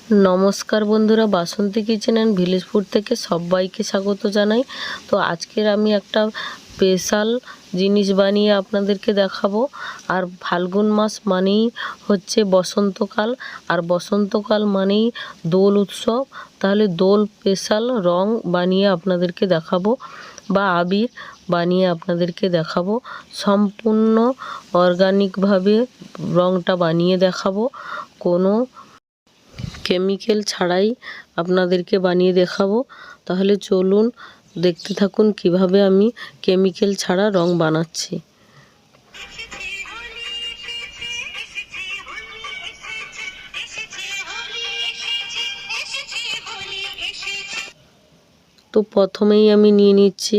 নমস্কার বন্ধুরা, বাসন্তী kitchen and village food থেকে সবাইকে স্বাগত জানাই। তো আজকের আমি একটা স্পেশাল জিনিস বানিয়ে আপনাদেরকে দেখাবো। আর ফাল্গুন মাস মানেই হচ্ছে বসন্তকাল, আর বসন্তকাল মানেই দোল উৎসব। তাহলে দোল স্পেশাল রং বানিয়ে আপনাদেরকে দেখাবো, বা আবির বানিয়ে আপনাদেরকে দেখাবো। সম্পূর্ণ অর্গানিকভাবে রংটা বানিয়ে দেখাবো, কোনো কেমিক্যাল ছাড়াই আপনাদেরকে বানিয়ে দেখাবো। তাহলে চলুন দেখতে থাকুন কিভাবে আমি কেমিক্যাল ছাড়া রং বানাচ্ছি। তো প্রথমেই আমি নিয়ে নিচ্ছি,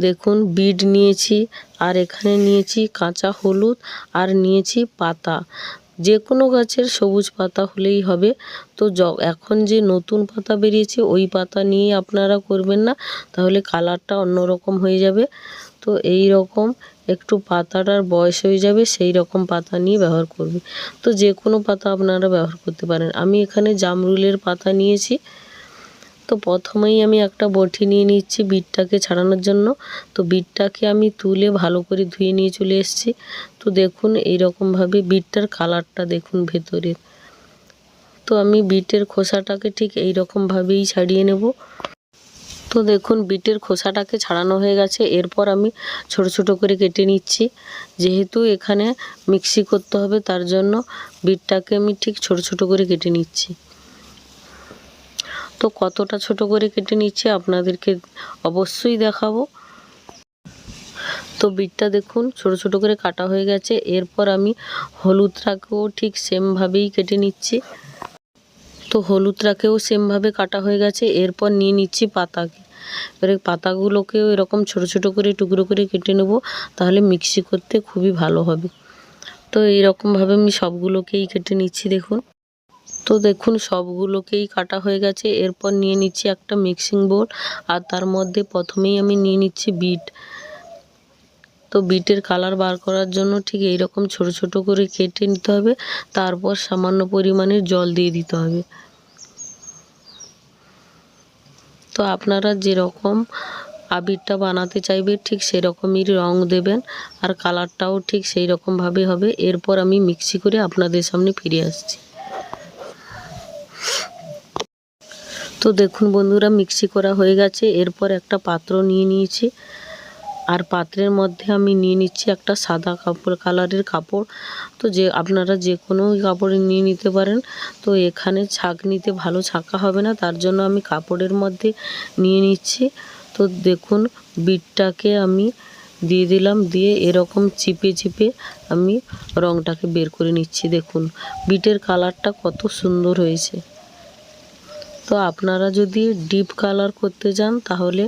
দেখুন বিট নিয়েছি, আর এখানে নিয়েছি কাঁচা হলুদ, আর নিয়েছি পাতা। যে কোনো গাছের সবুজ পাতা হলেই হবে। তো এখন যে নতুন পাতা বেরিয়েছে ওই পাতা নিয়ে আপনারা করবেন না, তাহলে কালারটা অন্যরকম হয়ে যাবে। তো এই রকম একটু পাতাটার বয়স হয়ে যাবে সেই রকম পাতা নিয়ে ব্যবহার করবে। তো যে কোনো পাতা আপনারা ব্যবহার করতে পারেন। আমি এখানে জামরুলের পাতা নিয়েছি। তো প্রথমেই আমি একটা বটি নিয়ে নিচ্ছি বিটটাকে ছাড়ানোর জন্য। তো বিটটাকে আমি তুলে ভালো করে ধুয়ে নিয়ে চলে এসেছি। তো দেখুন এইরকমভাবে বিটটার কালারটা দেখুন ভেতরের। তো আমি বিটের খোসাটাকে ঠিক এইরকমভাবেই ছাড়িয়ে নেব। তো দেখুন বিটের খোসাটাকে ছাড়ানো হয়ে গেছে। এরপর আমি ছোট ছোট করে কেটে নিচ্ছি। যেহেতু এখানে মিক্সি করতে হবে তার জন্য বিটটাকে আমি ঠিক ছোট ছোট করে কেটে নিচ্ছি। তো কতটা ছোট করে কেটে নিচ্ছে আপনাদেরকে অবশ্যই দেখাবো। তো বিটটা দেখুন ছোট ছোট করে কাটা হয়ে গেছে। এরপর আমি হলুদটাকেও ঠিক সেমভাবেই কেটে নিচ্ছি। তো হলুদটাকেও সেমভাবে কাটা হয়ে গেছে। এরপর নিয়ে নিচ্ছি পাতাকে। এবারে পাতাগুলোকেও এরকম ছোট ছোট করে টুকরো করে কেটে নেব, তাহলে মিক্সি করতে খুবই ভালো হবে। তো এইরকমভাবে আমি সবগুলোকেই কেটে নিচ্ছি দেখুন। তো দেখুন সবগুলোকেই কাটা হয়ে গেছে। এরপর নিয়ে নিচ্ছি একটা মিক্সিং বোল, আর তার মধ্যে প্রথমেই আমি নিয়ে নিচ্ছি বিট। তো বিটের কালার বার করার জন্য ঠিক এইরকম ছোট ছোট করে কেটে নিতে হবে। তারপর সামান্য পরিমাণের জল দিয়ে দিতে হবে। তো আপনারা যেরকম আবিরটা বানাতে চাইবে ঠিক সেরকমই রং দেবেন, আর কালারটাও ঠিক সেই রকমভাবে হবে। এরপর আমি মিক্সি করে আপনাদের সামনে ফিরে আসছি। তো দেখুন বন্ধুরা মিক্সি করা হয়ে গেছে। এরপর একটা পাত্র নিয়ে নিয়েছি, আর পাত্রের মধ্যে আমি নিয়ে নিচ্ছি একটা সাদা কাপড় কালারের কাপড়। তো আপনারা যে কোনো কাপড় নিয়ে নিতে পারেন। তো এখানে ছাঁকনিতে ভালো ছাঁকা হবে না, তার জন্য আমি কাপড়ের মধ্যে নিয়ে নিচ্ছি। তো দেখুন বিটটাকে আমি দিয়ে দিলাম, দিয়ে এরকম চিপে চিপে আমি রংটাকে বের করে নিচ্ছি। দেখুন বিটের কালারটা কত সুন্দর হয়েছে। তো আপনারা যদি ডিপ কালার করতে চান তাহলে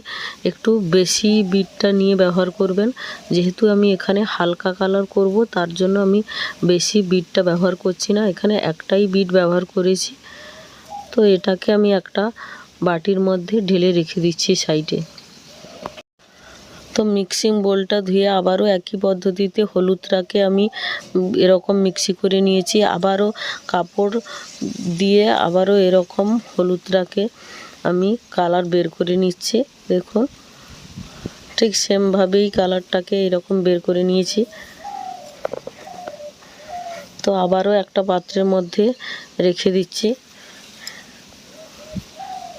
একটু বেশি বিটটা নিয়ে ব্যবহার করবেন। যেহেতু আমি এখানে হালকা কালার করব তার জন্য আমি বেশি বিটটা ব্যবহার করছি না, এখানে একটাই বিট ব্যবহার করেছি। তো এটাকে আমি একটা বাটির মধ্যে ঢেলে রেখে দিচ্ছি সাইডে। তো মিক্সিং বোলটা ধুয়ে আবারও একই পদ্ধতিতে হলুদটাকে আমি এরকম মিক্সি করে নিয়েছি। আবারও কাপড় দিয়ে আবারও এরকম হলুদটাকে আমি কালার বের করে নিচ্ছি। দেখুন ঠিক সেমভাবেই কালারটাকে এরকম বের করে নিয়েছি। তো আবারও একটা পাত্রের মধ্যে রেখে দিচ্ছি।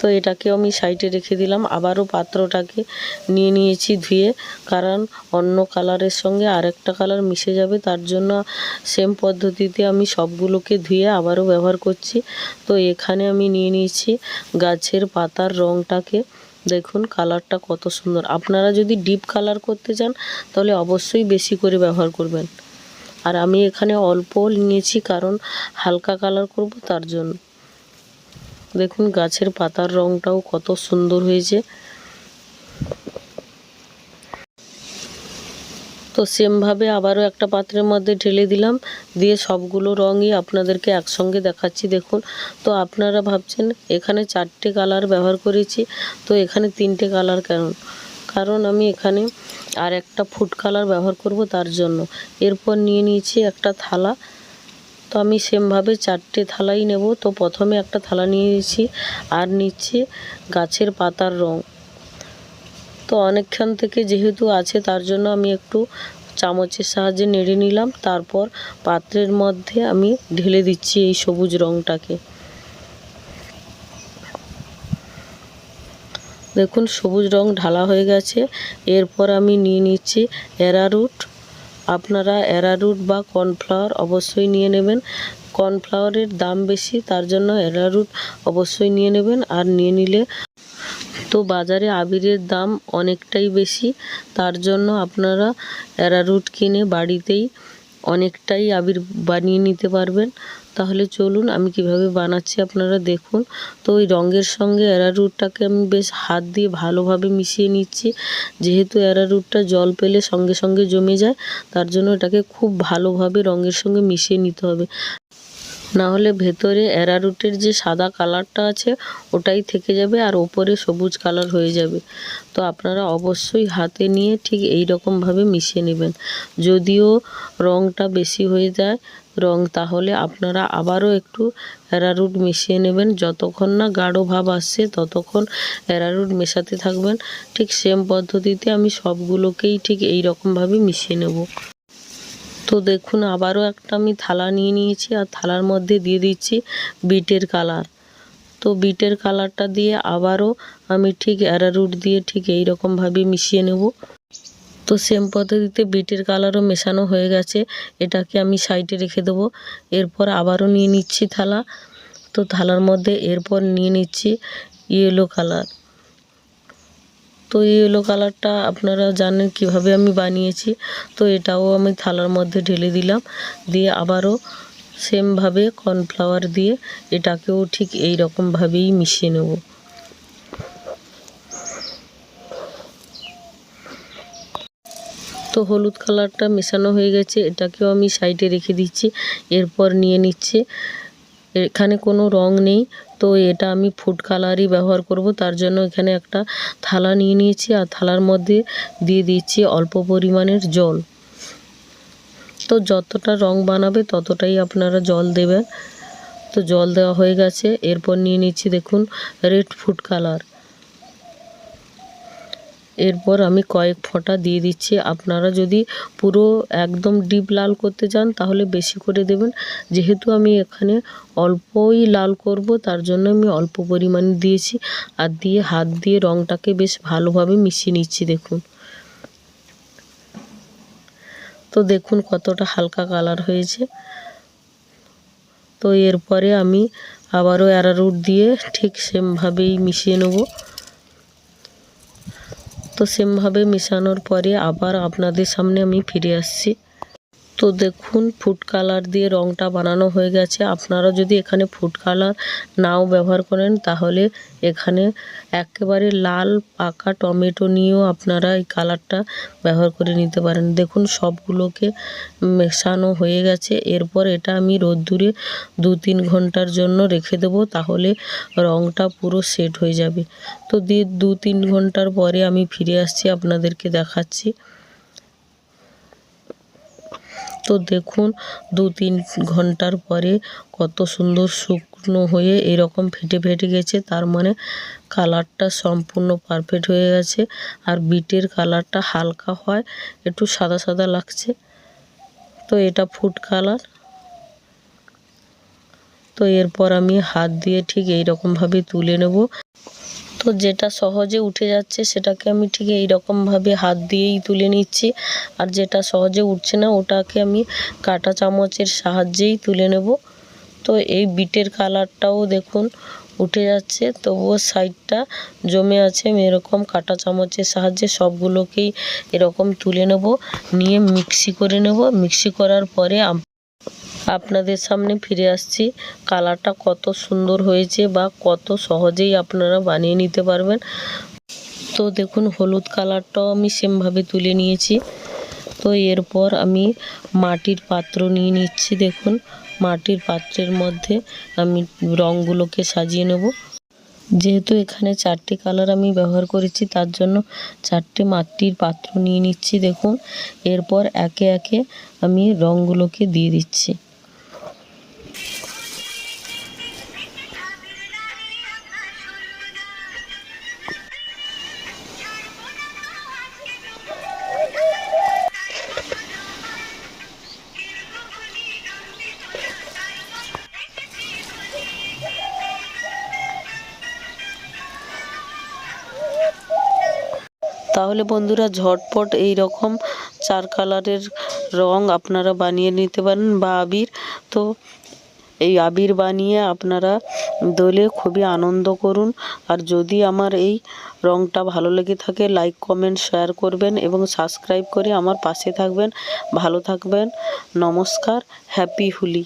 তো এটাকেও আমি সাইডে রেখে দিলাম। আবারও পাত্রটাকে নিয়ে নিয়েছি ধুয়ে, কারণ অন্য কালারের সঙ্গে আরেকটা কালার মিশে যাবে, তার জন্য সেম পদ্ধতিতে আমি সবগুলোকে ধুয়ে আবারও ব্যবহার করছি। তো এখানে আমি নিয়ে নিয়েছি গাছের পাতার রংটাকে। দেখুন কালারটা কত সুন্দর। আপনারা যদি ডিপ কালার করতে চান তাহলে অবশ্যই বেশি করে ব্যবহার করবেন, আর আমি এখানে অল্প নিয়েছি কারণ হালকা কালার করব তার জন্য। দেখুন গাছের পাতার রংটাও কত সুন্দর হয়েছে। তো সেমভাবে আবারও একটা পাত্রের মধ্যে ঢেলে দিলাম, দিয়ে সবগুলো রঙই আপনাদেরকে একসঙ্গে দেখাচ্ছি দেখুন। তো আপনারা ভাবছেন এখানে 4টে কালার ব্যবহার করেছি, তো এখানে 3টে কালার কেন? কারণ আমি এখানে আর একটা ফুড কালার ব্যবহার করব তার জন্য। এরপর নিয়ে নিয়েছি একটা থালা। তো আমি সেমভাবে 4টে থালাই নেব। তো প্রথমে একটা থালা নিয়ে নিয়েছি আর নিচ্ছি গাছের পাতার রং। তো অনেকক্ষণ থেকে যেহেতু আছে তার জন্য আমি একটু চামচের সাহায্যে নেড়ে নিলাম। তারপর পাত্রের মধ্যে আমি ঢেলে দিচ্ছি এই সবুজ রংটাকে। দেখুন সবুজ রং ঢালা হয়ে গেছে। এরপর আমি নিয়ে নিচ্ছি অ্যারারুট। আপনারা অ্যারারুট বা কর্নফ্লাওয়ার অবশ্যই নিয়ে নেবেন। কর্নফ্লাওয়ারের দাম বেশি, তার জন্য অ্যারারুট অবশ্যই নিয়ে নেবেন। আর নিয়ে নিলে তো বাজারে আবিরের দাম অনেকটাই বেশি, তার জন্য আপনারা অ্যারারুট কিনে বাড়িতেই অনেকটাই আবির বানিয়ে নিতে পারবেন। তাহলে চলুন আমি কিভাবে বানাচ্ছি আপনারা দেখুন। তো ওই রঙের সঙ্গে অ্যারারুটটাকে আমি বেশ হাত দিয়ে ভালোভাবে মিশিয়ে নিচ্ছি। যেহেতু অ্যারারুটটা জল পেলে সঙ্গে সঙ্গে জমে যায়, তার জন্য এটাকে খুব ভালোভাবে রঙের সঙ্গে মিশিয়ে নিতে হবে। না হলে ভেতরে অ্যারারুটের যে সাদা কালারটা আছে ওটাই থেকে যাবে আর ওপরে সবুজ কালার হয়ে যাবে। তো আপনারা অবশ্যই হাতে নিয়ে ঠিক এই রকমভাবে মিশিয়ে নেবেন। যদিও রঙটা বেশি হয়ে যায় তাহলে আপনারা আবারও একটু অ্যারারুট মিশিয়ে নেবেন। যতক্ষণ না গাঢ় ভাব আসছে ততক্ষণ অ্যারারুট মেশাতে থাকবেন। ঠিক সেম পদ্ধতিতে আমি সবগুলোকেই ঠিক এই রকমভাবে মিশিয়ে নেব। তো দেখুন আবারও একটা আমি থালা নিয়ে নিয়েছি আর থালার মধ্যে দিয়ে দিচ্ছি বিটের কালার। তো বিটের কালারটা দিয়ে আবারও আমি ঠিক অ্যারারুট দিয়ে ঠিক এই রকমভাবে মিশিয়ে নেব। তো সেম পদ্ধতিতে বিটের কালারও মেশানো হয়ে গেছে, এটাকে আমি সাইডে রেখে দেবো। এরপর আবারও নিয়ে নিচ্ছি থালা। তো থালার মধ্যে এরপর নিয়ে নিচ্ছি ইয়েলো কালার। তো ইয়েলো কালারটা আপনারা জানেন কিভাবে আমি বানিয়েছি। তো এটাও আমি থালার মধ্যে ঢেলে দিলাম, দিয়ে আবারও সেমভাবে কর্নফ্লাওয়ার দিয়ে এটাকেও ঠিক এই রকমভাবেই মিশিয়ে নেব। তো হলুদ কালারটা মেশানো হয়ে গেছে, এটাকেও আমি সাইডে রেখে দিচ্ছি। এরপর নিয়ে নিচ্ছে, এখানে কোনো রং নেই, তো এটা আমি ফুড কালারই ব্যবহার করব। তার জন্য এখানে একটা থালা নিয়ে নিয়েছি আর থালার মধ্যে দিয়ে দিচ্ছি অল্প পরিমাণের জল। তো যতটা রং বানাবে ততটাই আপনারা জল দেবেন। তো জল দেওয়া হয়ে গেছে। এরপর নিয়ে নিচ্ছি দেখুন রেড ফুড কালার। এরপর আমি কয়েক ফোঁটা দিয়ে দিচ্ছি। আপনারা যদি পুরো একদম ডিপ লাল করতে চান তাহলে বেশি করে দেবেন। যেহেতু আমি এখানে অল্পই লাল করব তার জন্য আমি অল্প পরিমাণে দিয়েছি। আর দিয়ে হাত দিয়ে রংটাকে বেশ ভালোভাবে মিশিয়ে নিচ্ছি দেখুন। তো দেখুন কতটা হালকা কালার হয়েছে। তো এরপরে আমি আবারও অ্যারারুট দিয়ে ঠিক সেমভাবেই মিশিয়ে নেব। তো সেমভাবে মেশানোর পরে আবার আপনাদের সামনে আমি ফিরে আসছি। তো দেখুন ফুড কালার দিয়ে রংটা বানানো হয়ে গেছে। আপনারা যদি এখানে ফুড কালার নাও ব্যবহার করেন তাহলে এখানে একেবারে লাল পাকা টমেটো নিয়েও আপনারা এই কালারটা ব্যবহার করে নিতে পারেন। দেখুন সবগুলোকে মেশানো হয়ে গেছে। এরপর এটা আমি রোদ্দুরে 2-3 ঘন্টার জন্য রেখে দেবো, তাহলে রংটা পুরো সেট হয়ে যাবে। তো 2-3 ঘন্টার পরে আমি ফিরে আসছি, আপনাদেরকে দেখাচ্ছি। তো দেখুন 2-3 ঘন্টার পরে কত সুন্দর শুকনো হয়ে এরকম ফেটে ফেটে গেছে, তার মানে কালারটা সম্পূর্ণ পারফেক্ট হয়ে গেছে। আর বিটের কালারটা হালকা হয়, একটু সাদা সাদা লাগছে। তো এটা ফুড কালার। তো এরপর আমি হাত দিয়ে ঠিক এই রকমভাবে তুলে নেব। তো যেটা সহজে উঠে যাচ্ছে সেটাকে আমি ঠিক এই রকমভাবে হাত দিয়েই তুলে নিচ্ছি। আর যেটা সহজে উঠছে না ওটাকে আমি কাঁটা চামচের সাহায্যেই তুলে নেব। তো এই বিটের কালারটাও দেখুন উঠে যাচ্ছে, তবুও সাইডটা জমে আছে। আমি এরকম কাঁটা চামচের সাহায্যে সবগুলোকেই এরকম তুলে নেব, নিয়ে মিক্সি করে নেব। মিক্সি করার পরে আপনাদের সামনে ফিরে আসছি। কালারটা কত সুন্দর হয়েছে বা কত সহজেই আপনারা বানিয়ে নিতে পারবেন। তো দেখুন হলুদ কালারটাও আমি সেমভাবে তুলে নিয়েছি। তো এরপর আমি মাটির পাত্র নিয়ে নিচ্ছি। দেখুন মাটির পাত্রের মধ্যে আমি রঙগুলোকে সাজিয়ে নেব। যেহেতু এখানে 4টে কালার আমি ব্যবহার করেছি তার জন্য 4টে মাটির পাত্র নিয়ে নিচ্ছি দেখুন। এরপর একে একে আমি রঙগুলোকে দিয়ে দিচ্ছি। তাহলে বন্ধুরা ঝটপট এই রকম 4 কালারের রং আপনারা বানিয়ে নিতে পারেন বা আবির। তো এই আবির বানিয়ে আপনারা দোলে খুবই আনন্দ করুন। আর যদি আমার এই রংটা ভালো লেগে থাকে লাইক কমেন্ট শেয়ার করবেন এবং সাবস্ক্রাইব করে আমার পাশে থাকবেন। ভালো থাকবেন। নমস্কার। হ্যাপি হোলি।